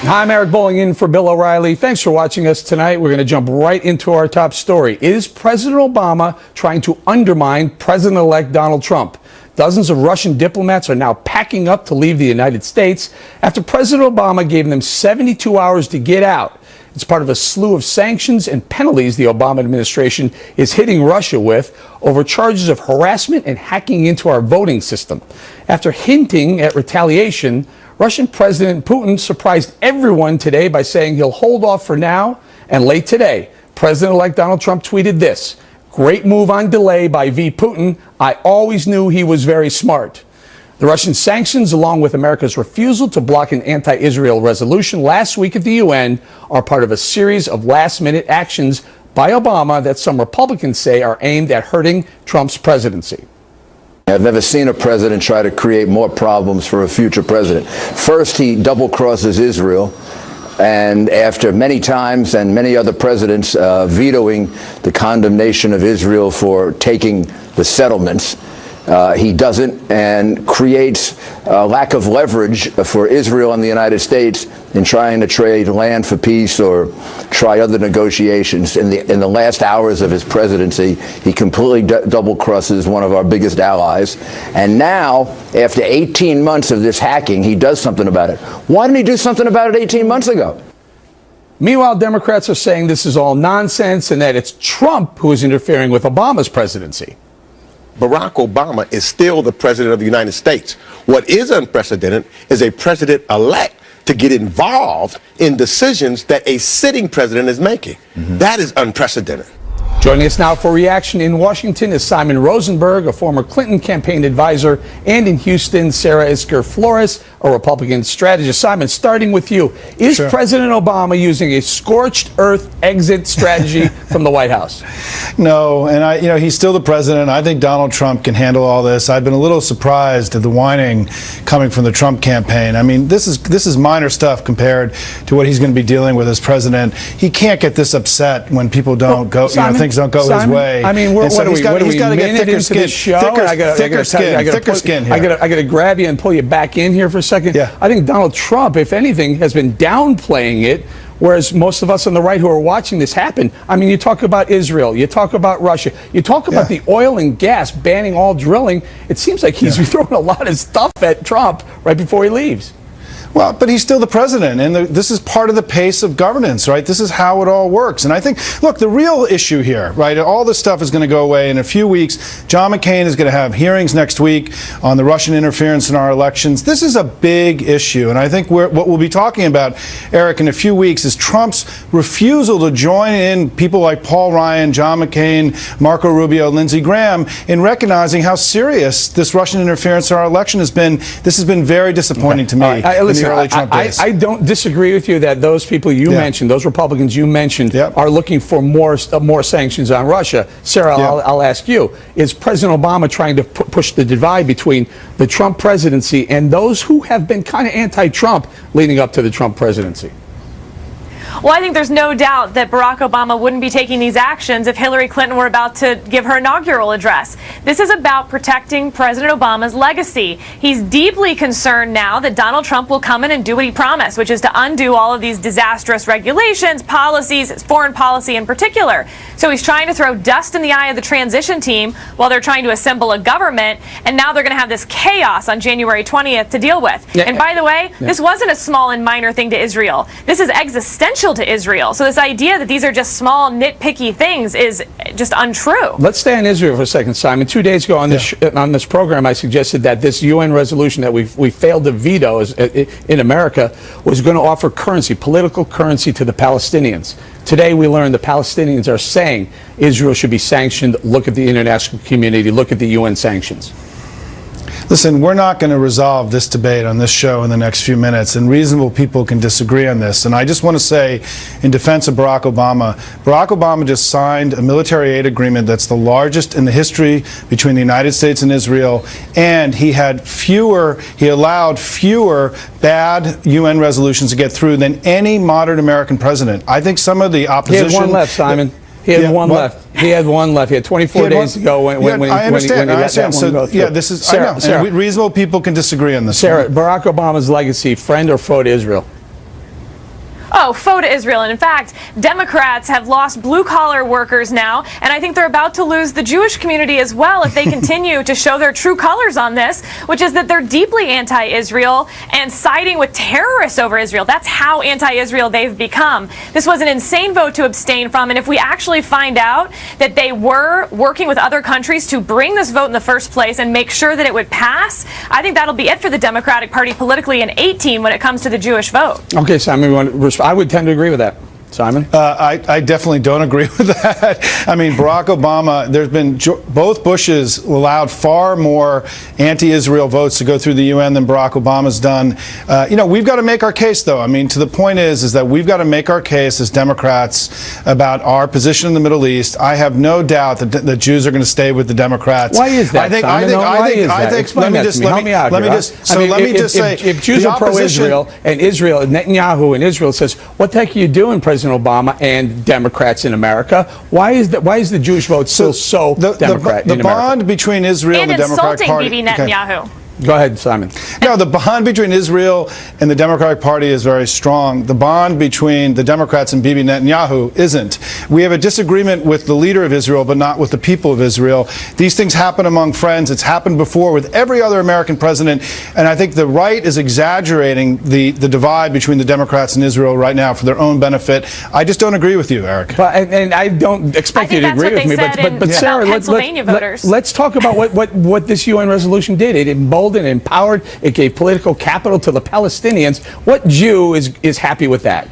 Hi, I'm Eric Bowling in for Bill O'Reilly. Thanks for watching us tonight. We're going to jump right into our top story. Is President Obama trying to undermine President-elect Donald Trump? Dozens of Russian diplomats are now packing up to leave the United States after President Obama gave them 72 hours to get out. It's part of a slew of sanctions and penalties the Obama administration is hitting Russia with over charges of harassment and hacking into our voting system. After hinting at retaliation, Russian President Putin surprised everyone today by saying he'll hold off for now. And late today, President-elect Donald Trump tweeted this: "Great move on delay by V. Putin. I always knew he was very smart." The Russian sanctions, along with America's refusal to block an anti-Israel resolution last week at the UN, are part of a series of last-minute actions by Obama that some Republicans say are aimed at hurting Trump's presidency. I've never seen a president try to create more problems for a future president. First, he double-crosses Israel, and after many times and many other presidents vetoing the condemnation of Israel for taking the settlements, he doesn't, and creates a lack of leverage for Israel and the United States in trying to trade land for peace or try other negotiations. In the last hours of his presidency, he completely double crosses one of our biggest allies. And now, after 18 months of this hacking, he does something about it. Why didn't he do something about it 18 months ago? Meanwhile, Democrats are saying this is all nonsense and that it's Trump who is interfering with Obama's presidency. Barack Obama is still the president of the United States. What is unprecedented is a president-elect to get involved in decisions that a sitting president is making. That is unprecedented. Joining us now for reaction in Washington is Simon Rosenberg, a former Clinton campaign advisor, and in Houston, Sarah Isgur-Flores, a Republican strategist. Simon, starting with you, is President Obama using a scorched earth exit strategy from the White House? No, and he's still the president. I think Donald Trump can handle all this. I've been a little surprised at the whining coming from the Trump campaign. I mean, this is minor stuff compared to what he's going to be dealing with as president. He can't get this upset when people don't go, Simon, things don't go his way. I mean, he's got to get thicker skin. I got to grab you and pull you back in here for a second. Yeah. I think Donald Trump, if anything, has been downplaying it, whereas most of us on the right who are watching this happen, I mean, you talk about Israel, you talk about Russia, you talk about the oil and gas banning all drilling. It seems like he's throwing a lot of stuff at Trump right before he leaves. Well, but he's still the president, and this is part of the pace of governance, right? This is how it all works. And I think, look, the real issue here, right, all this stuff is going to go away in a few weeks. John McCain is going to have hearings next week on the Russian interference in our elections. This is a big issue, and I think what we'll be talking about, Eric, in a few weeks is Trump's refusal to join in people like Paul Ryan, John McCain, Marco Rubio, Lindsey Graham in recognizing how serious this Russian interference in our election has been. This has been very disappointing to me. Listen, I don't disagree with you that those people you mentioned, those Republicans you mentioned, are looking for more sanctions on Russia. Sarah, I'll ask you, is President Obama trying to push the divide between the Trump presidency and those who have been kind of anti-Trump leading up to the Trump presidency? Well, I think there's no doubt that Barack Obama wouldn't be taking these actions if Hillary Clinton were about to give her inaugural address. This is about protecting President Obama's legacy. He's deeply concerned now that Donald Trump will come in and do what he promised, which is to undo all of these disastrous regulations, policies, foreign policy in particular. So he's trying to throw dust in the eye of the transition team while they're trying to assemble a government, and now they're going to have this chaos on January 20th to deal with. And by the way, this wasn't a small and minor thing to Israel. This is existential to Israel. So this idea that these are just small, nitpicky things is just untrue. Let's stay on Israel for a second, Simon. 2 days ago on this program, I suggested that this UN resolution that we failed to veto in America was going to offer currency, political currency, to the Palestinians. Today we learned the Palestinians are saying Israel should be sanctioned. Look at the international community. Look at the UN sanctions. Listen, we're not going to resolve this debate on this show in the next few minutes, and reasonable people can disagree on this. And I just want to say, in defense of Barack Obama just signed a military aid agreement that's the largest in the history between the United States and Israel, and he allowed fewer bad UN resolutions to get through than any modern American president. I think some of the opposition... He had one left, Simon. He had one left. He had one left. He had 24 days ago when he let that one go through. Yeah, this is Sarah, and reasonable people can disagree on this. Sarah, Barack Obama's legacy, friend or foe to Israel? Oh, foe to Israel. And in fact, Democrats have lost blue-collar workers now, and I think they're about to lose the Jewish community as well if they continue to show their true colors on this, which is that they're deeply anti-Israel and siding with terrorists over Israel. That's how anti-Israel they've become. This was an insane vote to abstain from, and if we actually find out that they were working with other countries to bring this vote in the first place and make sure that it would pass, I think that'll be it for the Democratic Party politically in 2018 when it comes to the Jewish vote. Okay, Simon, I would tend to agree with that. Simon? I definitely don't agree with that. I mean, Barack Obama, there's been, both Bushes allowed far more anti-Israel votes to go through the UN than Barack Obama's done. We've got to make our case, though. I mean, to the point is that we've got to make our case as Democrats about our position in the Middle East. I have no doubt that the Jews are going to stay with the Democrats. Why is that, Simon? Explain that to me. Help me out here. If Jews are pro-Israel and Netanyahu in Israel says, what the heck are you doing, President Obama and Democrats in America? Why is the Jewish vote still so Democrat in America? The bond between Israel and the Democratic Party. Bibi Netanyahu. Go ahead, Simon. No, the bond between Israel and the Democratic Party is very strong. The bond between the Democrats and Bibi Netanyahu isn't. We have a disagreement with the leader of Israel, but not with the people of Israel. These things happen among friends. It's happened before with every other American president. And I think the right is exaggerating the divide between the Democrats and Israel right now for their own benefit. I just don't agree with you, Eric. And I don't expect you to agree with me. But Sarah, let's talk about what this UN resolution did. It emboldened and empowered. It gave political capital to the Palestinians. What Jew is happy with that?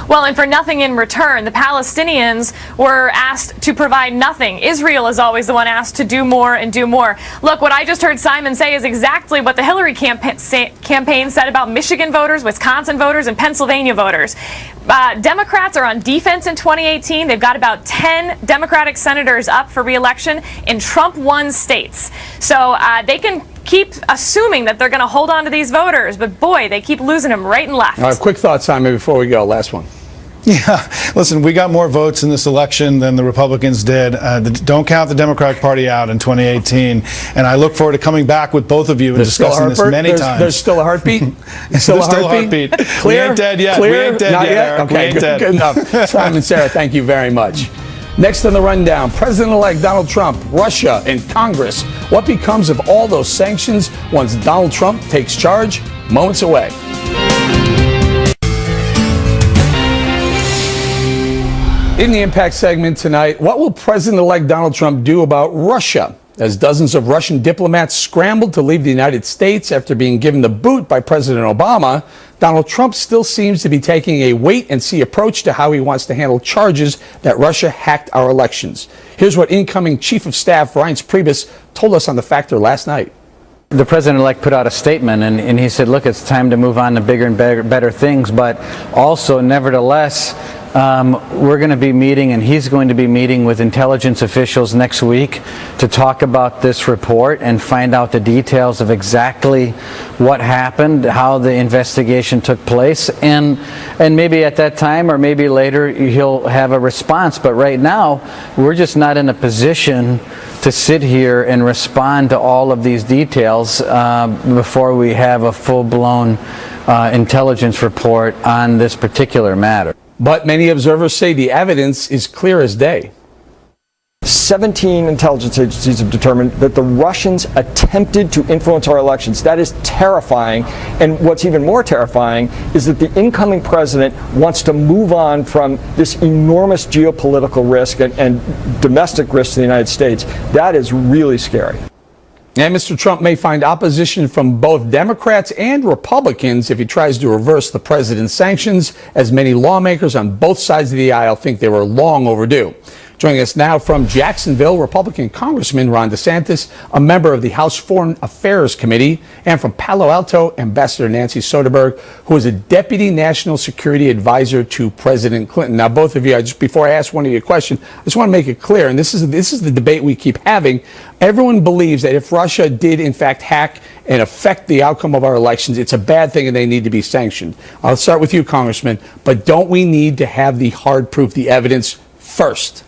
Well, and for nothing in return. The Palestinians were asked to provide nothing. Israel is always the one asked to do more and do more. Look, what I just heard Simon say is exactly what the Hillary campaign said about Michigan voters, Wisconsin voters, and Pennsylvania voters. Democrats are on defense in 2018. They've got about 10 Democratic senators up for re-election in Trump-won states. So they can keep assuming that they're going to hold on to these voters, but boy, they keep losing them right and left. All right, quick thoughts, Simon, before we go. Last one. Yeah, listen, we got more votes in this election than the Republicans did. Don't count the Democratic Party out in 2018. And I look forward to coming back with both of you and discussing this many times. There's still a heartbeat? There's still a heartbeat. Clear? We ain't dead yet. Clear? We ain't dead Not yet, Eric. Okay, we ain't dead. Good enough. Simon, Sarah, thank you very much. Next on the rundown, President-elect Donald Trump, Russia, and Congress. What becomes of all those sanctions once Donald Trump takes charge? Moments away. In the Impact segment tonight, what will President-elect Donald Trump do about Russia? As dozens of Russian diplomats scrambled to leave the United States after being given the boot by President Obama, Donald Trump still seems to be taking a wait-and-see approach to how he wants to handle charges that Russia hacked our elections. Here's what incoming Chief of Staff Reince Priebus told us on The Factor last night. The president-elect put out a statement, and he said, look, it's time to move on to bigger and better things, but also, nevertheless, we're going to be meeting, and he's going to be meeting with intelligence officials next week to talk about this report and find out the details of exactly what happened, how the investigation took place, and maybe at that time or maybe later he'll have a response. But right now, we're just not in a position to sit here and respond to all of these details before we have a full-blown intelligence report on this particular matter. But many observers say the evidence is clear as day. 17 intelligence agencies have determined that the Russians attempted to influence our elections. That is terrifying. And what's even more terrifying is that the incoming president wants to move on from this enormous geopolitical risk and domestic risk to the United States. That is really scary. And Mr. Trump may find opposition from both Democrats and Republicans if he tries to reverse the president's sanctions, as many lawmakers on both sides of the aisle think they were long overdue. Joining us now from Jacksonville, Republican Congressman Ron DeSantis, a member of the House Foreign Affairs Committee, and from Palo Alto, Ambassador Nancy Soderberg, who is a Deputy National Security Advisor to President Clinton. Now, both of you, before I ask one of your questions, I just want to make it clear, and this is the debate we keep having. Everyone believes that if Russia did, in fact, hack and affect the outcome of our elections, it's a bad thing and they need to be sanctioned. I'll start with you, Congressman, but don't we need to have the hard proof, the evidence first?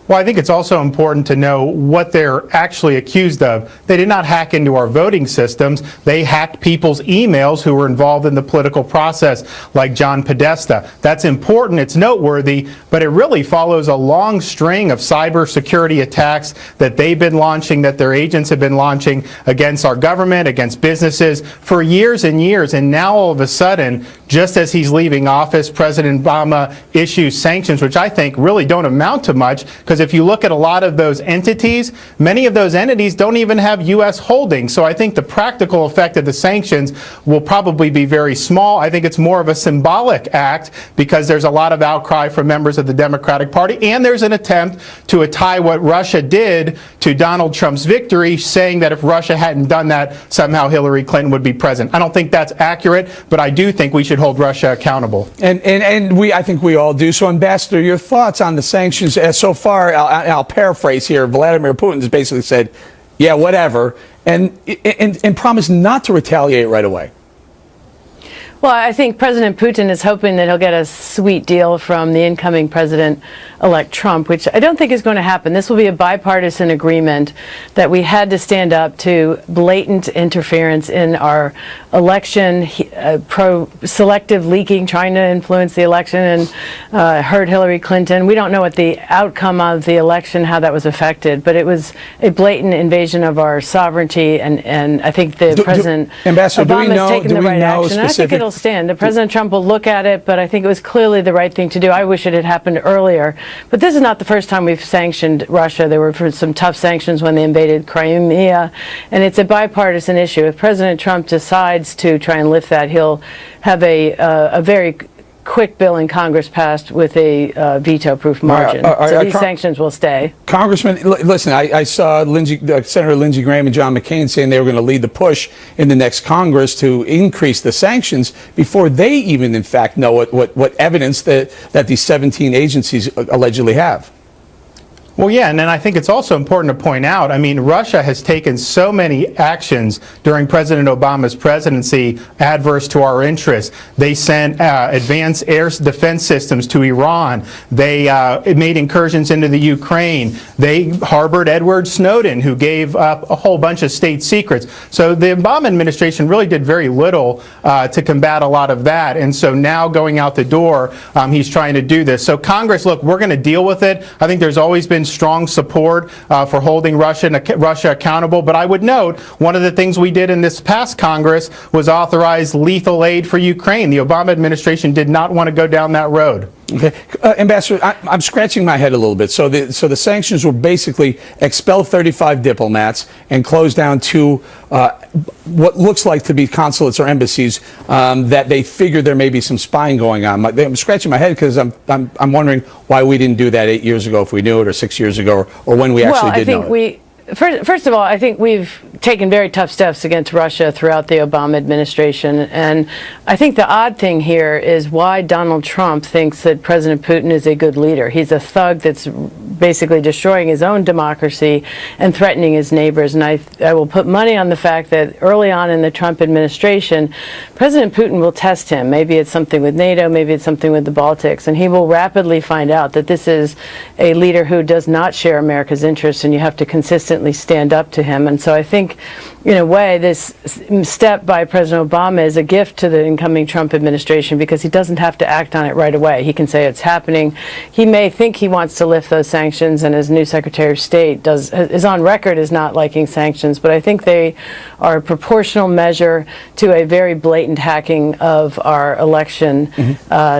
Well, I think it's also important to know what they're actually accused of. They did not hack into our voting systems. They hacked people's emails who were involved in the political process, like John Podesta. That's important, it's noteworthy, but it really follows a long string of cybersecurity attacks that they've been launching, that their agents have been launching against our government, against businesses for years and years. And now all of a sudden, just as he's leaving office, President Obama issues sanctions, which I think really don't amount to much, because if you look at a lot of those entities, many of those entities don't even have U.S. holdings. So I think the practical effect of the sanctions will probably be very small. I think it's more of a symbolic act because there's a lot of outcry from members of the Democratic Party, and there's an attempt to tie what Russia did to Donald Trump's victory, saying that if Russia hadn't done that, somehow Hillary Clinton would be president. I don't think that's accurate, but I do think we should hold Russia accountable. And I think we all do. So, Ambassador, your thoughts on the sanctions so far? I'll paraphrase here. Vladimir Putin has basically said, yeah, whatever, and promised not to retaliate right away. Well, I think President Putin is hoping that he'll get a sweet deal from the incoming president-elect Trump, which I don't think is going to happen. This will be a bipartisan agreement that we had to stand up to blatant interference in our election, selective leaking, trying to influence the election and hurt Hillary Clinton. We don't know what the outcome of the election, how that was affected, but it was a blatant invasion of our sovereignty, and I think the President Obama has taken the right action. I think it'll stand. President Trump will look at it, but I think it was clearly the right thing to do. I wish it had happened earlier. But this is not the first time we've sanctioned Russia. There were some tough sanctions when they invaded Crimea, and it's a bipartisan issue. If President Trump decides to try and lift that, he'll have a very quick bill in Congress passed with a veto-proof margin. So these sanctions will stay. Congressman, listen, I saw Senator Lindsey Graham and John McCain saying they were going to lead the push in the next Congress to increase the sanctions before they even, in fact, know what evidence that these 17 agencies allegedly have. Well, yeah, and then I think it's also important to point out, I mean, Russia has taken so many actions during President Obama's presidency adverse to our interests. They sent advanced air defense systems to Iran. They made incursions into the Ukraine. They harbored Edward Snowden, who gave up a whole bunch of state secrets. So the Obama administration really did very little to combat a lot of that. And so now going out the door, he's trying to do this. So Congress, look, we're going to deal with it. I think there's always been strong support for holding Russia accountable. But I would note, one of the things we did in this past Congress was authorize lethal aid for Ukraine. The Obama administration did not want to go down that road. Okay, Ambassador, I'm scratching my head a little bit. So the sanctions were basically expel 35 diplomats and close down 2 what looks like to be consulates or embassies that they figure there may be some spying going on. I'm scratching my head because I'm wondering why we didn't do that 8 years ago if we knew it, or 6 years ago, or when we actually did know it. First of all, I think we've taken very tough steps against Russia throughout the Obama administration. And I think the odd thing here is why Donald Trump thinks that President Putin is a good leader. He's a thug that's basically destroying his own democracy and threatening his neighbors. And I will put money on the fact that early on in the Trump administration, President Putin will test him. Maybe it's something with NATO, maybe it's something with the Baltics. And he will rapidly find out that this is a leader who does not share America's interests, and you have to consistently stand up to him. And so I think, in a way, this step by President Obama is a gift to the incoming Trump administration because he doesn't have to act on it right away. He can say it's happening. He may think he wants to lift those sanctions, and his new Secretary of State is on record as not liking sanctions, but I think they are a proportional measure to a very blatant hacking of our election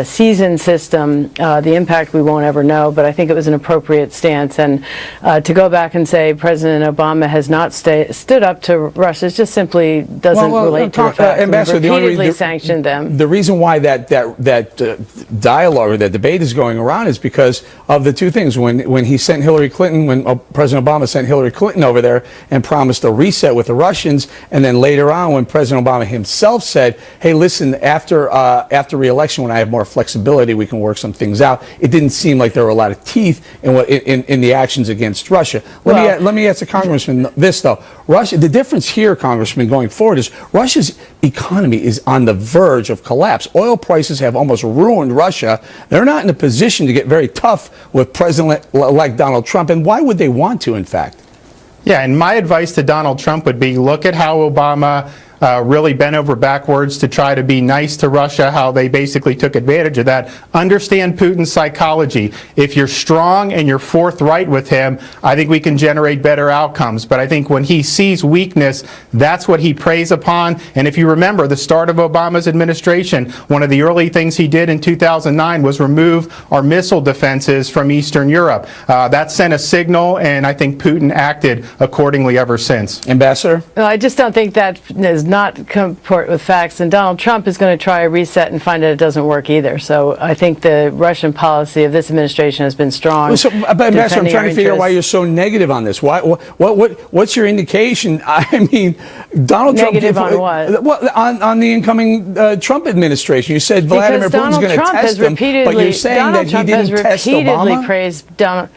season system. The impact we won't ever know, but I think it was an appropriate stance. And to go back and say President Obama has not stood up to Russia just simply doesn't relate to the fact that we repeatedly sanctioned them. The reason why that dialogue or that debate is going around is because of the 2 things. When he sent Hillary Clinton, when President Obama sent Hillary Clinton over there and promised a reset with the Russians, and then later on when President Obama himself said, hey, listen, after re-election, when I have more flexibility, we can work some things out. It didn't seem like there were a lot of teeth in the actions against Russia. Let me ask the Congressman this, though. Russia, the difference difference here, Congressman, going forward is Russia's economy is on the verge of collapse. Oil prices have almost ruined Russia. They're not in a position to get very tough with President-elect Donald Trump. And why would they want to, in fact? Yeah, and my advice to Donald Trump would be look at how Obama really bent over backwards to try to be nice to Russia, how they basically took advantage of that. Understand Putin's psychology. If you're strong and you're forthright with him, I think we can generate better outcomes. But I think when he sees weakness, that's what he preys upon. And if you remember the start of Obama's administration, one of the early things he did in 2009 was remove our missile defenses from Eastern Europe. That sent a signal, and I think Putin acted accordingly ever since. Ambassador? Well, I just don't think that is not comport with facts, and Donald Trump is going to try a reset and find that it doesn't work either. So I think the Russian policy of this administration has been strong. So, but Ambassador, I'm trying to figure out why you're so negative on this. What's your indication? I mean, Donald Trump. Negative on what? Well, on the incoming Trump administration. You said Vladimir Putin's going to test him, but you're saying that he didn't test Obama?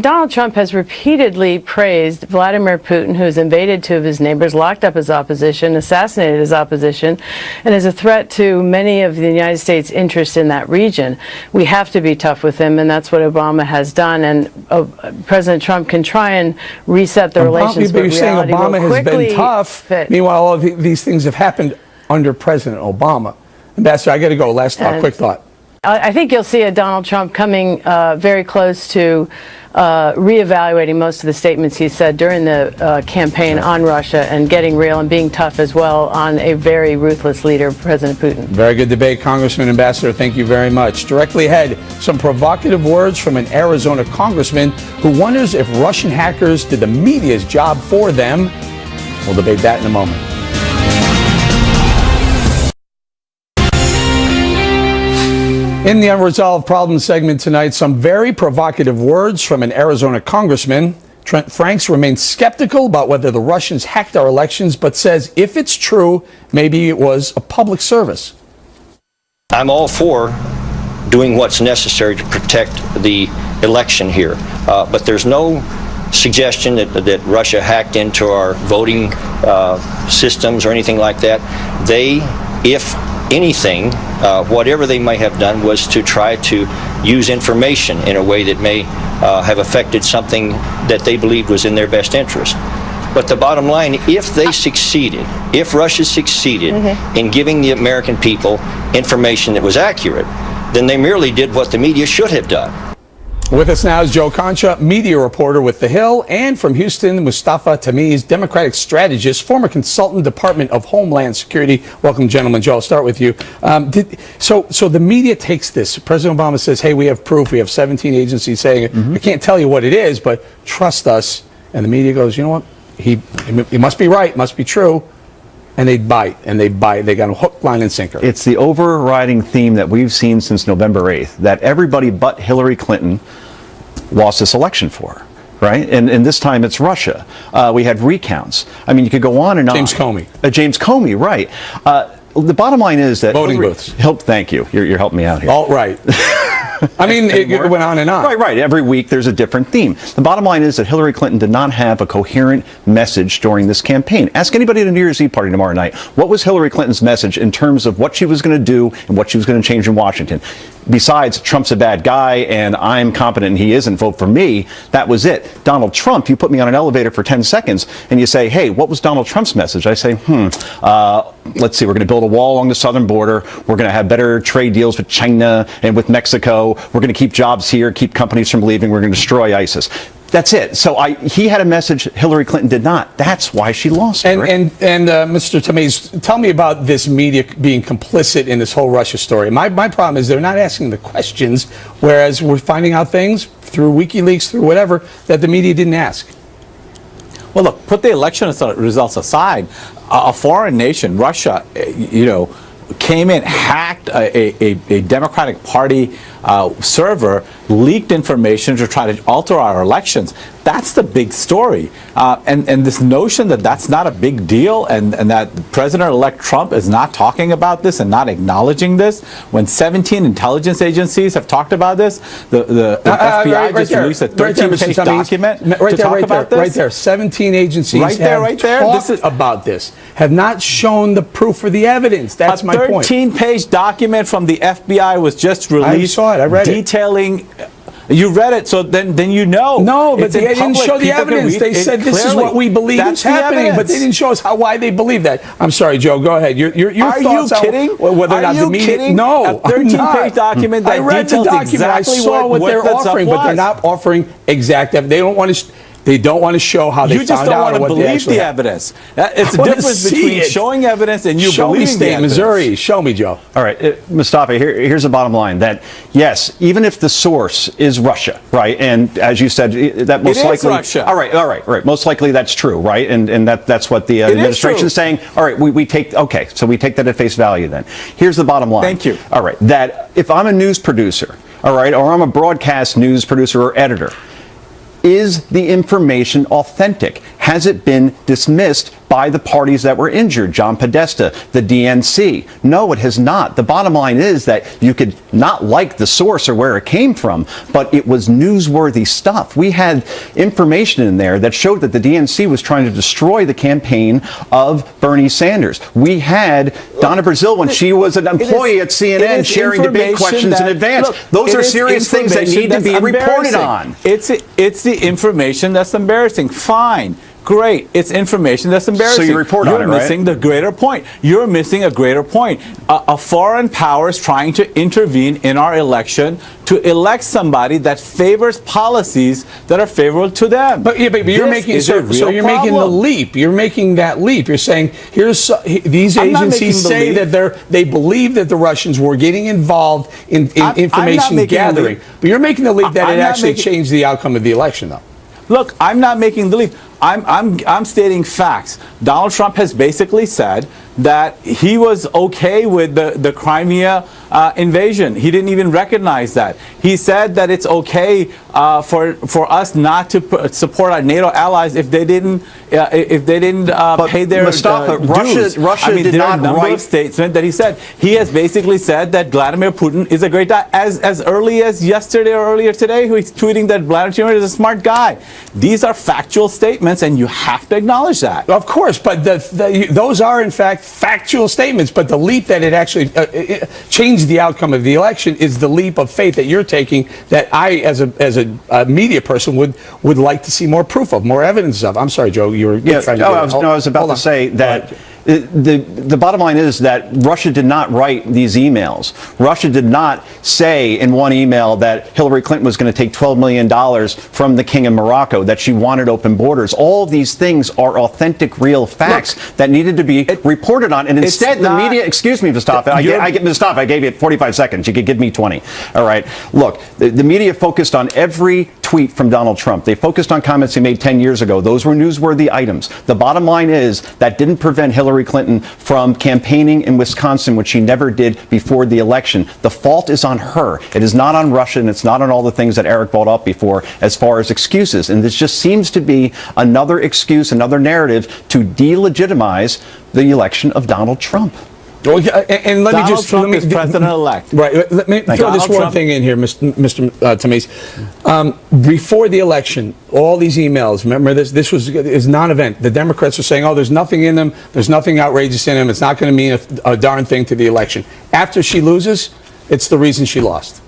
Donald Trump has repeatedly praised Vladimir Putin, who has invaded two of his neighbors, locked up his opposition, assassinated his opposition, and is a threat to many of the United States' interests in that region. We have to be tough with him, and that's what Obama has done. And President Trump can try and reset the relations, but you're saying Obama has been tough. Meanwhile, all of these things have happened under President Obama. Ambassador, I got to go. Last thought, quick thought. I think you'll see a Donald Trump coming very close to reevaluating most of the statements he said during the campaign on Russia and getting real and being tough as well on a very ruthless leader, President Putin. Very good debate, Congressman. Ambassador, thank you very much. Directly ahead, some provocative words from an Arizona congressman who wonders if Russian hackers did the media's job for them. We'll debate that in a moment. In the Unresolved Problems segment tonight, some very provocative words from an Arizona congressman. Trent Franks remains skeptical about whether the Russians hacked our elections, but says if it's true, maybe it was a public service. I'm all for doing what's necessary to protect the election here, but there's no suggestion that Russia hacked into our voting systems or anything like that. They, if anything, whatever they may have done was to try to use information in a way that may have affected something that they believed was in their best interest. But the bottom line, if they succeeded, if Russia succeeded in giving the American people information that was accurate, then they merely did what the media should have done. With us now is Joe Concha, media reporter with The Hill, and from Houston, Mustafa Tamiz, Democratic strategist, former consultant, Department of Homeland Security. Welcome, gentlemen. Joe, I'll start with you. So the media takes this. President Obama says, hey, we have proof. We have 17 agencies saying it. I can't tell you what it is, but trust us. And the media goes, you know what? He must be right, must be true. And they bite, and they bite. They got a hook, line, and sinker. It's the overriding theme that we've seen since November 8th, that everybody but Hillary Clinton lost this election for, right? And this time it's Russia. We had recounts. I mean, you could go on and on. James Comey. James Comey, right. The bottom line is that voting booths. Thank you. You're helping me out here. All right. I mean, it went on and on. Right. Every week there's a different theme. The bottom line is that Hillary Clinton did not have a coherent message during this campaign. Ask anybody at the New Year's Eve party tomorrow night, what was Hillary Clinton's message in terms of what she was going to do and what she was going to change in Washington? Besides, Trump's a bad guy and I'm competent and he isn't, vote for me. That was it. Donald Trump, you put me on an elevator for 10 seconds and you say, hey, what was Donald Trump's message? I say, let's see, we're going to build a wall along the southern border. We're going to have better trade deals with China and with Mexico. We're going to keep jobs here, keep companies from leaving. We're going to destroy ISIS. That's it. So he had a message Hillary Clinton did not. That's why she lost. And Mr. Tamiz, tell me about this media being complicit in this whole Russia story. My problem is they're not asking the questions, whereas we're finding out things through WikiLeaks, through whatever, that the media didn't ask. Well, look, put the election results aside. A foreign nation, Russia, came in, hacked a Democratic Party server, leaked information to try to alter our elections. That's the big story. And this notion that that's not a big deal and that President-elect Trump is not talking about this and not acknowledging this, when 17 intelligence agencies have talked about this, the FBI just released a 13-page document to talk about this. Right there, 17 agencies have talked about this, have not shown the proof or the evidence. That's my point. A 13-page document from the FBI was just released. I saw it. I read detailing. You read it, so then you know. No, but they didn't show the evidence. They said this is what we believe is happening, but they didn't show us why they believe that. I'm sorry, Joe. Go ahead. Your thoughts are you kidding? Whether or not the media. No, a 13-page document that I read the document. Exactly I saw what they're offering, but they're not offering exact evidence. They don't want to. They don't want to show how they found out or what they actually. You just don't want to believe the evidence. It's a difference between showing evidence and you believing the evidence. Show me State Missouri. Show me, Joe. All right, Mustafa, here's the bottom line. That, yes, even if the source is Russia, right, and as you said, that most likely. It is Russia. All right. Most likely that's true, right? And that's what the administration is saying. All right, we take that at face value then. Here's the bottom line. Thank you. All right, that if I'm a news producer, all right, or I'm a broadcast news producer or editor, is the information authentic? Has it been dismissed by the parties that were injured? John Podesta, the DNC. No, it has not. The bottom line is that you could not like the source or where it came from, but it was newsworthy stuff. We had information in there that showed that the DNC was trying to destroy the campaign of Bernie Sanders. We had Donna Brazile, when she was an employee at CNN, sharing debate questions in advance. Those are serious things that need to be reported on. It's the information that's embarrassing. Fine. Great. It's information that's embarrassing. So you report on it, right? You're missing the greater point. You're missing a greater point. A foreign power is trying to intervene in our election to elect somebody that favors policies that are favorable to them. But you're making making the leap. You're making that leap. You're saying these agencies say that they believe that the Russians were getting involved in information gathering. But you're making the leap that it actually changed the outcome of the election, though. Look, I'm not making the leap. I'm stating facts. Donald Trump has basically said that he was okay with the Crimea invasion. He didn't even recognize that. He said that it's okay for us not to support our NATO allies if they didn't pay their dues. Russia did not write statement that he said. He has basically said that Vladimir Putin is a great guy. As early as yesterday or earlier today, who is tweeting that Vladimir is a smart guy. These are factual statements, and you have to acknowledge that. Of course, but those are in fact factual statements. But the leap that it actually changed the outcome of the election is the leap of faith that you're taking. That I, as a media person, would like to see more proof of, more evidence of. I'm sorry, Joe. You were trying to. I was about to say that. The bottom line is that Russia did not write these emails. Russia did not say in one email that Hillary Clinton was going to take $12 million from the King of Morocco, that she wanted open borders. All of these things are authentic, real facts that needed to be reported on. And instead, the media, excuse me, Mustafa, I gave you 45 seconds. You could give me 20. All right. Look, the media focused on every tweet from Donald Trump. They focused on comments he made 10 years ago. Those were newsworthy items. The bottom line is that didn't prevent Hillary Clinton from campaigning in Wisconsin, which she never did before the election. The fault is on her. It is not on Russia, and it's not on all the things that Eric brought up before as far as excuses. And this just seems to be another excuse, another narrative to delegitimize the election of Donald Trump. Well, and let Donald me just Trump is president-elect. Right. Let me throw this one thing in here, Mr. Tamis. Before the election, all these emails. Remember, this is non-event. The Democrats are saying, "Oh, there's nothing in them. There's nothing outrageous in them. It's not going to mean a darn thing to the election." After she loses, it's the reason she lost.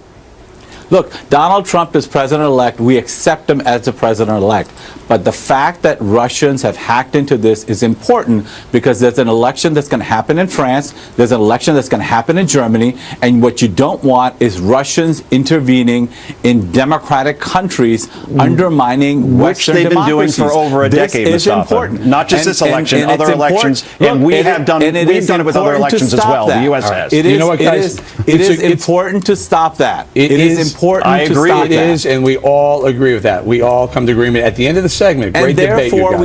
Look, Donald Trump is president-elect. We accept him as the president-elect. But the fact that Russians have hacked into this is important because there's an election that's going to happen in France. There's an election that's going to happen in Germany. And what you don't want is Russians intervening in democratic countries, undermining Western they've been democracies. doing for over a decade, This is important. Not just this election, other elections. And we've done it with other elections as well. The U.S. has. It is important to stop that. It is important important I to agree stop with It that. is, and we all agree with that. We all come to agreement at the end of the segment. Great And debate, you therefore guys.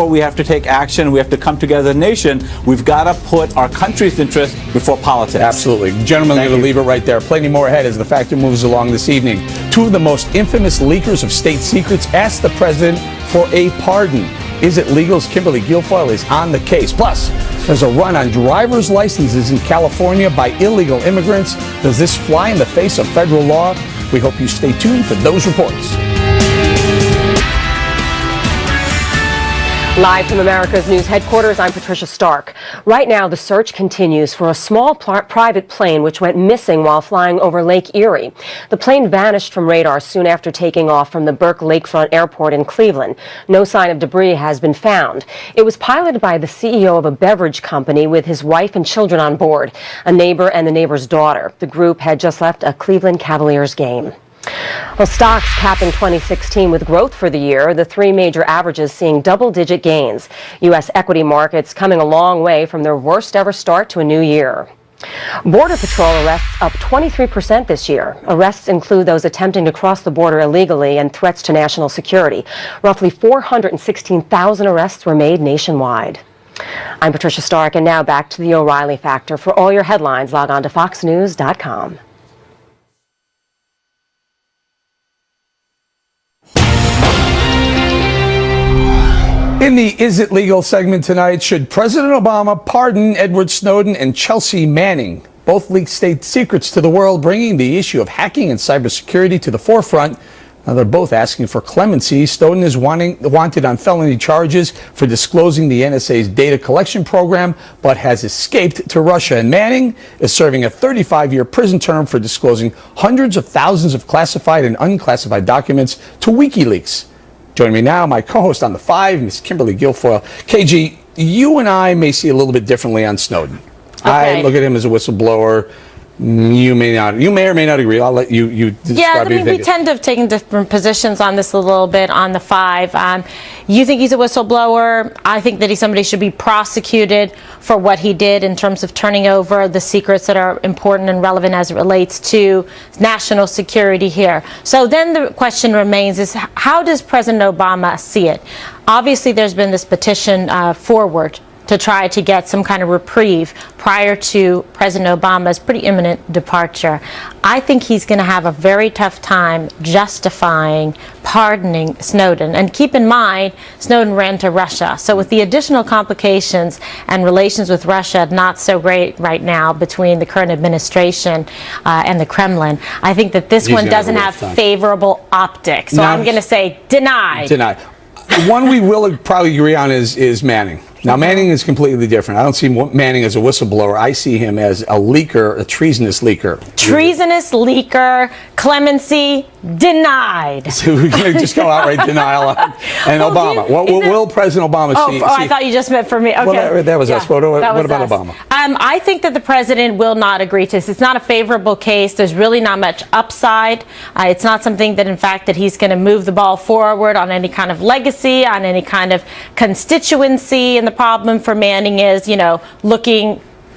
we have to take action. We have to come together as a nation. We've got to put our country's interest before politics. Absolutely. Gentlemen, I'm going to leave it right there. Plenty more ahead as the Factor moves along this evening. Two of the most infamous leakers of state secrets asked the president for a pardon. Is it legal? Kimberly Guilfoyle is on the case. Plus, there's a run on driver's licenses in California by illegal immigrants. Does this fly in the face of federal law? We hope you stay tuned for those reports. Live from America's News headquarters, I'm Patricia Stark. Right now, the search continues for a small private plane which went missing while flying over Lake Erie. The plane vanished from radar soon after taking off from the Burke Lakefront Airport in Cleveland. No sign of debris has been found. It was piloted by the CEO of a beverage company with his wife and children on board, a neighbor and the neighbor's daughter. The group had just left a Cleveland Cavaliers game. Well, stocks capping 2016 with growth for the year, the three major averages seeing double-digit gains. U.S. equity markets coming a long way from their worst ever start to a new year. Border Patrol arrests up 23% this year. Arrests include those attempting to cross the border illegally and threats to national security. Roughly 416,000 arrests were made nationwide. I'm Patricia Stark, and now back to the O'Reilly Factor. For all your headlines, log on to foxnews.com. In the Is It Legal segment tonight, should President Obama pardon Edward Snowden and Chelsea Manning? Both leaked state secrets to the world, bringing the issue of hacking and cybersecurity to the forefront. Now they're both asking for clemency. Snowden is wanted on felony charges for disclosing the NSA's data collection program, but has escaped to Russia. And Manning is serving a 35-year prison term for disclosing hundreds of thousands of classified and unclassified documents to WikiLeaks. Joining me now, my co-host on The Five, Ms. Kimberly Guilfoyle. KG, you and I may see a little bit differently on Snowden. I look at him as a whistleblower. You may not. You may or may not agree. I'll let you describe. Yeah, I mean, we tend to have taken different positions on this a little bit on The Five. You think he's a whistleblower. I think that somebody should be prosecuted for what he did in terms of turning over the secrets that are important and relevant as it relates to national security here. So then the question remains is, how does President Obama see it? Obviously, there's been this petition forward to try to get some kind of reprieve prior to President Obama's pretty imminent departure. I think he's going to have a very tough time justifying pardoning Snowden. And keep in mind, Snowden ran to Russia. So with the additional complications and relations with Russia not so great right now between the current administration and the Kremlin, I think that this one doesn't have favorable optics. So I'm going to say denied. Denied. One we will probably agree on is Manning. Now, Manning is completely different. I don't see Manning as a whistleblower. I see him as a leaker, a treasonous leaker. Treasonous leaker, clemency, denied. So we're going to just go outright denial. And well, Obama. What will President Obama see? I thought you just meant for me. Okay. Well, that was us. What about us. Obama? I think that the president will not agree to this. It's not a favorable case. There's really not much upside. It's not something that, in fact, that he's going to move the ball forward on any kind of legacy, on any kind of constituency. And the problem for Manning is,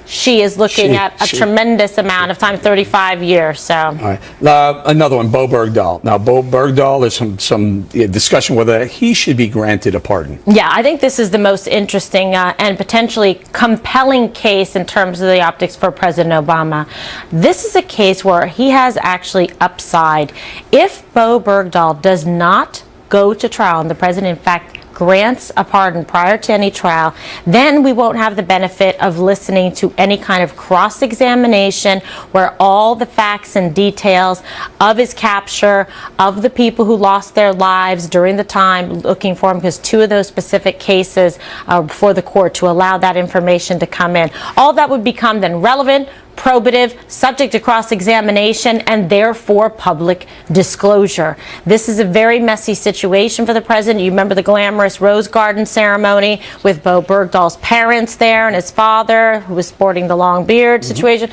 she is looking at a tremendous amount of time, 35 years. So, all right. Another one, Bo Bergdahl. Now, Bo Bergdahl, there's some discussion whether he should be granted a pardon. Yeah, I think this is the most interesting and potentially compelling case in terms of the optics for President Obama. This is a case where he has actually upside. If Bo Bergdahl does not go to trial, and the president, in fact, grants a pardon prior to any trial, then we won't have the benefit of listening to any kind of cross-examination where all the facts and details of his capture, of the people who lost their lives during the time looking for him, because two of those specific cases are before the court, to allow that information to come in. All that would become then relevant, probative, subject to cross-examination, and therefore public disclosure. This is a very messy situation for the president. You remember the glamorous Rose Garden ceremony with Bo Bergdahl's parents there and his father, who was sporting the long beard situation.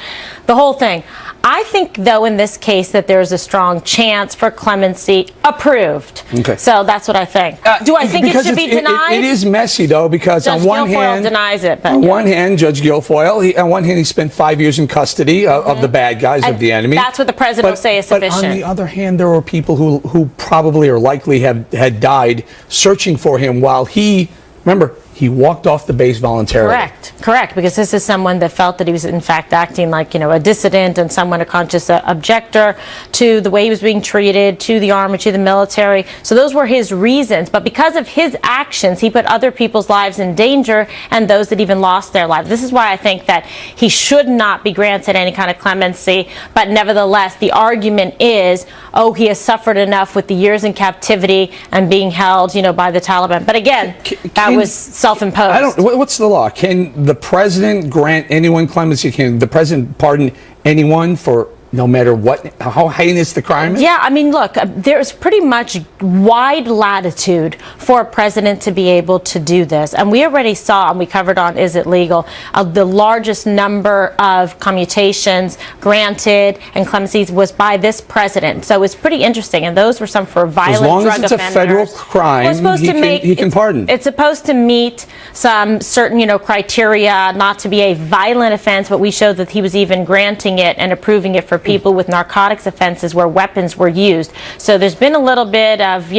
The whole thing. I think, though, in this case, that there's a strong chance for clemency approved. Okay. So that's what I think. Do I think it should be denied? It is messy, though, because Judge on one Guilfoyle hand, denies it. But on one hand, Judge Guilfoyle, on one hand, he spent 5 years in custody of the bad guys, of the enemy. That's what the president will say is sufficient. But on the other hand, there were people who probably or likely had died searching for him while he, remember, he walked off the base voluntarily. Correct, because this is someone that felt that he was in fact acting like, a dissident and someone, a conscious objector to the way he was being treated, to the army, to the military. So those were his reasons. But because of his actions, he put other people's lives in danger and those that even lost their lives. This is why I think that he should not be granted any kind of clemency. But nevertheless, the argument is, oh, he has suffered enough with the years in captivity and being held, by the Taliban. But again, that was self-imposed. What's the law? Can the president grant anyone clemency? Can the president pardon anyone for no matter how heinous the crime is? Yeah, look, there's pretty much wide latitude for a president to be able to do this. And we already saw, and we covered on Is It Legal, the largest number of commutations granted and clemencies was by this president. So it's pretty interesting. And those were some for violent drug offenders. As long as it's a federal crime, he can pardon. It's supposed to meet some certain, criteria, not to be a violent offense, but we showed that he was even granting it and approving it for people with narcotics offenses where weapons were used. So there's been a little bit of,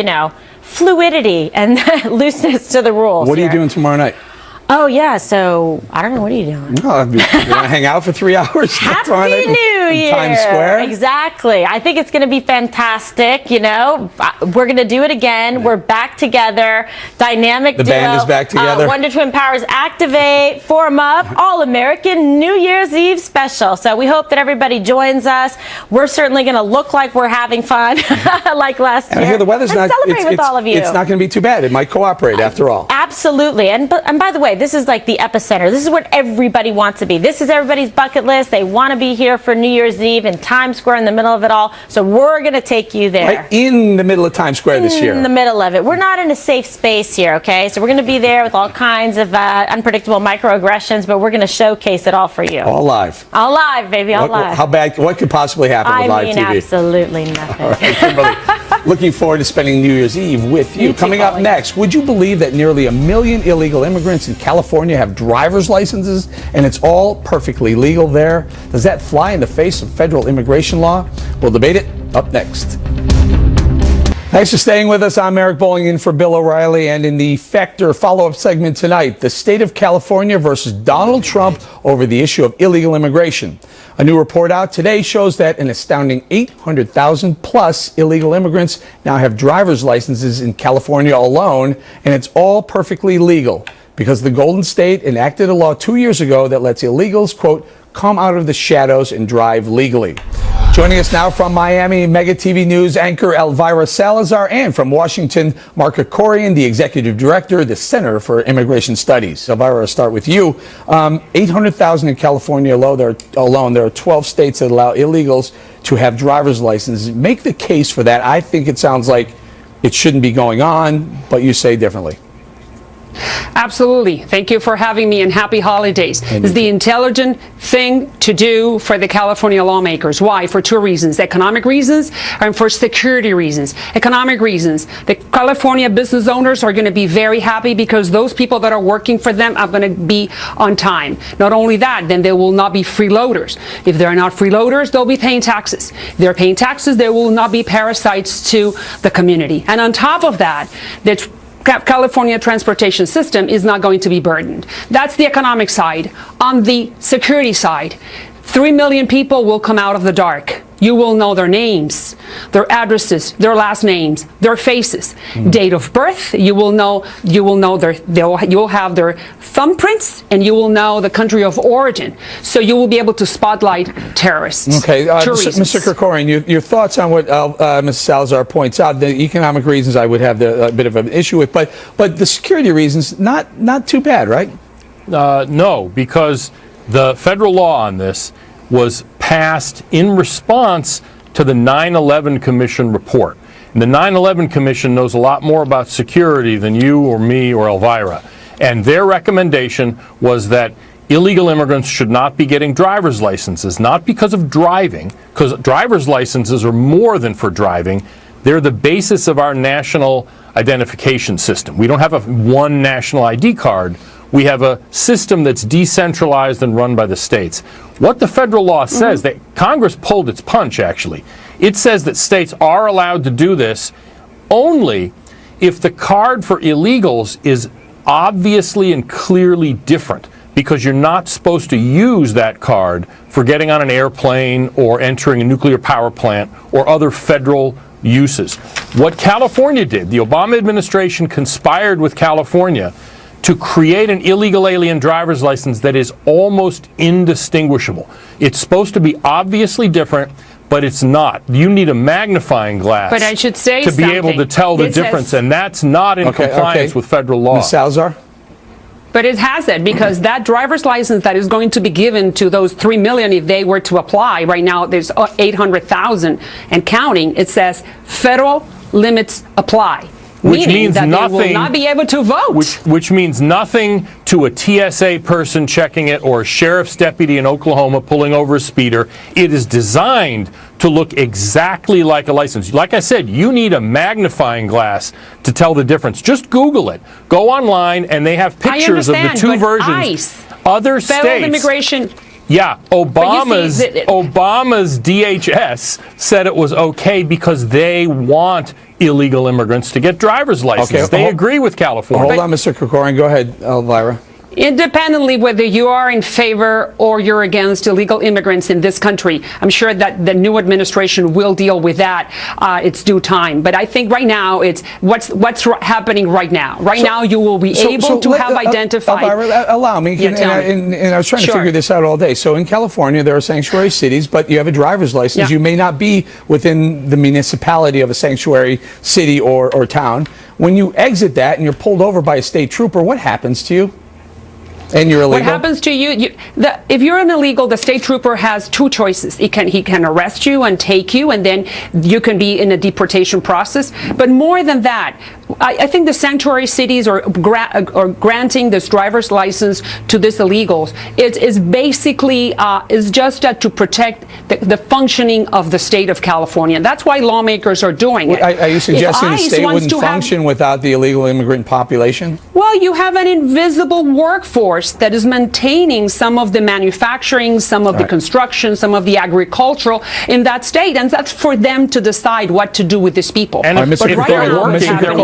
fluidity and looseness to the rules. What are you doing tomorrow night? Oh, yeah, so I don't know. What are you doing? No, you're going to hang out for 3 hours? Happy New Year! Times Square? Exactly. I think it's going to be fantastic, We're going to do it again. We're back together. Dynamic duo. The band is back together. Wonder Twin Powers activate, form up, All-American New Year's Eve special. So we hope that everybody joins us. We're certainly going to look like we're having fun like last year. I hear the weather's not... Celebrate with all of you. It's not going to be too bad. It might cooperate after all. Absolutely. And by the way, this is like the epicenter. This is what everybody wants to be. This is everybody's bucket list. They want to be here for New Year's Eve in Times Square in the middle of it all. So we're going to take you there. Right in the middle of Times Square this year. In the middle of it. We're not in a safe space here, okay? So we're going to be there with all kinds of unpredictable microaggressions, but we're going to showcase it all for you. All live. All live, baby. All live. How bad? What could possibly happen with live TV? Absolutely nothing. All right, Kimberly. Looking forward to spending New Year's Eve with you. Coming up next, would you believe that nearly 1 million illegal immigrants in California have driver's licenses and it's all perfectly legal there? Does that fly in the face of federal immigration law? We'll debate it up next. Thanks for staying with us. I'm Eric Bolling in for Bill O'Reilly, and in the Factor follow-up segment tonight, the state of California versus Donald Trump over the issue of illegal immigration. A new report out today shows that an astounding 800,000 plus illegal immigrants now have driver's licenses in California alone, and it's all perfectly legal because the Golden State enacted a law 2 years ago that lets illegals, quote, come out of the shadows and drive legally. Joining us now from Miami, Mega TV News anchor Elvira Salazar, and from Washington, Marka Corian, the executive director of the Center for Immigration Studies. Elvira, I'll start with you. 800,000 in California alone. There are 12 states that allow illegals to have driver's licenses. Make the case for that. I think it sounds like it shouldn't be going on, but you say differently. Absolutely. Thank you for having me, and happy holidays. It's the intelligent thing to do for the California lawmakers. Why? For two reasons: economic reasons and for security reasons. Economic reasons: the California business owners are going to be very happy because those people that are working for them are going to be on time. Not only that, then they will not be freeloaders. If they're not freeloaders, they'll be paying taxes. If they're paying taxes, they will not be parasites to the community. And on top of that, the California transportation system is not going to be burdened. That's the economic side. On the security side, 3 million people will come out of the dark. You will know their names, their addresses, their last names, their faces, date of birth. You will have their thumbprints, and you will know the country of origin. So you will be able to spotlight terrorists. Okay, Mr. Kerkorian, your thoughts on what Ms. Salazar points out? The economic reasons I would have a bit of an issue with, but the security reasons not too bad, right? No, because the federal law on this was passed in response to the 9/11 Commission report. And the 9/11 Commission knows a lot more about security than you or me or Elvira. And their recommendation was that illegal immigrants should not be getting driver's licenses, not because of driving, because driver's licenses are more than for driving. They're the basis of our national identification system. We don't have one national ID card. We have a system that's decentralized and run by the states. What the federal law says, that Congress pulled its punch, actually. It says that states are allowed to do this only if the card for illegals is obviously and clearly different, because you're not supposed to use that card for getting on an airplane or entering a nuclear power plant or other federal uses. What California did, the Obama administration conspired with California to create an illegal alien driver's license that is almost indistinguishable. It's supposed to be obviously different, but it's not. You need a magnifying glass But I should say to be able to tell the difference, and that's not in compliance with federal law. Ms. Salazar? But it has it, because that driver's license that is going to be given to those 3 million if they were to apply, right now there's 800,000 and counting, it says federal limits apply. Which meaning means that nothing, they will not be able to vote. Which means nothing to a TSA person checking it or a sheriff's deputy in Oklahoma pulling over a speeder. It is designed to look exactly like a license. Like I said, you need a magnifying glass to tell the difference. Just Google it. Go online, and they have pictures of the two versions. ICE, Other federal states. immigration. Yeah, Obama's DHS said it was okay because they want illegal immigrants to get driver's licenses. They agree with California. Hold on, Mr. Krikorian. Go ahead, Elvira. Independently whether you are in favor or you're against illegal immigrants in this country, I'm sure that the new administration will deal with that. It's due time. But I think right now it's what's happening right now. Right now you will be able to have identified. Elvira, allow me. And I was trying to figure this out all day. So in California, there are sanctuary cities, but you have a driver's license. You may not be within the municipality of a sanctuary city or town. When you exit that and you're pulled over by a state trooper, what happens to you? And you're illegal? What happens to you, if you're an illegal, the state trooper has two choices. He can arrest you and take you, and then you can be in a deportation process. But more than that, I think the sanctuary cities are granting this driver's license to these illegals. It is basically is just to protect the functioning of the state of California. That's why lawmakers are doing it. Are you suggesting the state wouldn't function without the illegal immigrant population? Well, you have an invisible workforce that is maintaining some of the manufacturing, some of the construction, some of the agricultural in that state, and that's for them to decide what to do with these people. And but right now, they're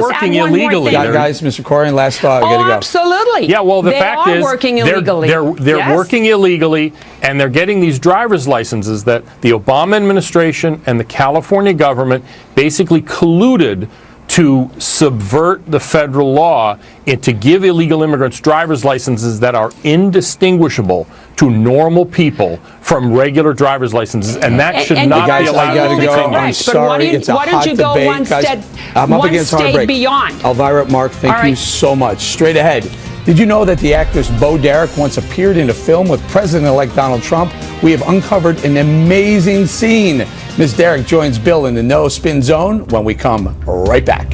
working illegally. Guys, Mr. Corrigan, last thought. I gotta go. Absolutely. Yeah, well, the fact is, working illegally. they're working illegally, and they're getting these driver's licenses that the Obama administration and the California government basically colluded to subvert the federal law and to give illegal immigrants driver's licenses that are indistinguishable to normal people from regular driver's licenses, and that should not be allowed. I gotta go. I'm sorry, it's a hot debate. Guys, I'm up against hard break. Elvira, Mark, thank you so much. Straight ahead. Did you know that the actress Bo Derek once appeared in a film with President-elect Donald Trump? We have uncovered an amazing scene. Ms. Derek joins Bill in the No Spin Zone when we come right back.